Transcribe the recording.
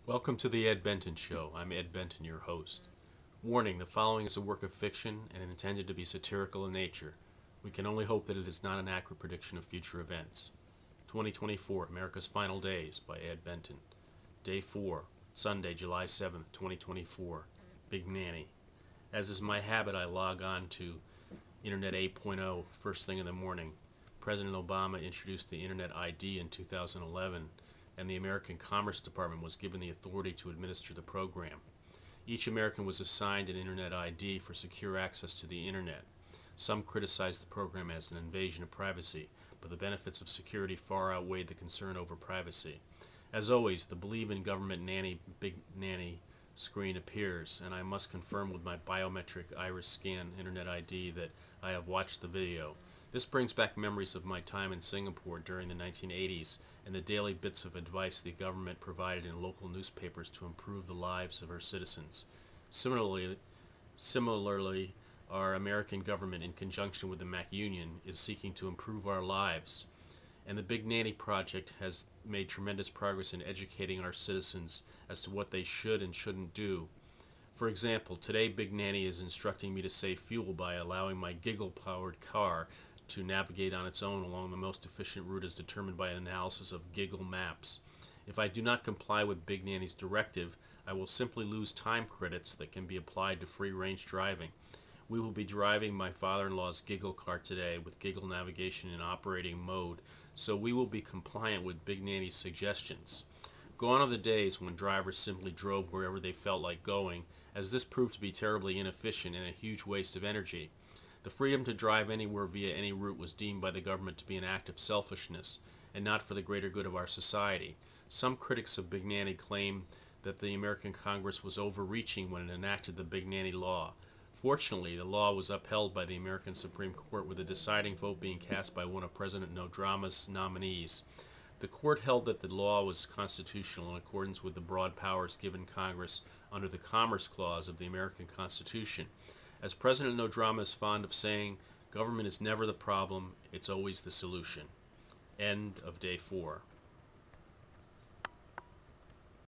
Welcome to the Ed Benton Show. I'm Ed Benton, your host. Warning, the following is a work of fiction and intended to be satirical in nature. We can only hope that it is not an accurate prediction of future events. 2024, America's Final Days by Ed Benton. Day 4, Sunday, July 7th, 2024. Big Nanny. As is my habit, I log on to Internet 8.0 first thing in the morning. President Obama introduced the Internet ID in 2011, and the American Commerce Department was given the authority to administer the program. Each American was assigned an Internet ID for secure access to the Internet. Some criticized the program as an invasion of privacy, but the benefits of security far outweighed the concern over privacy. As always, the Believe in Government Nanny, Big Nanny screen appears, and I must confirm with my biometric iris scan Internet ID that I have watched the video. This brings back memories of my time in Singapore during the 1980s and the daily bits of advice the government provided in local newspapers to improve the lives of her citizens. Similarly, our American government, in conjunction with the Mac Union, is seeking to improve our lives. And the Big Nanny Project has made tremendous progress in educating our citizens as to what they should and shouldn't do. For example, today Big Nanny is instructing me to save fuel by allowing my Giggle-powered car to navigate on its own along the most efficient route as determined by an analysis of Giggle maps. If I do not comply with Big Nanny's directive, I will simply lose time credits that can be applied to free-range driving. We will be driving my father-in-law's Giggle car today with Giggle navigation in operating mode, so we will be compliant with Big Nanny's suggestions. Gone are the days when drivers simply drove wherever they felt like going, as this proved to be terribly inefficient and a huge waste of energy. The freedom to drive anywhere via any route was deemed by the government to be an act of selfishness and not for the greater good of our society. Some critics of Big Nanny claim that the American Congress was overreaching when it enacted the Big Nanny law. Fortunately, the law was upheld by the American Supreme Court, with a deciding vote being cast by one of President Nodrama's nominees. The court held that the law was constitutional in accordance with the broad powers given Congress under the Commerce Clause of the American Constitution. As President Nodrama is fond of saying, government is never the problem, it's always the solution. End of day 4.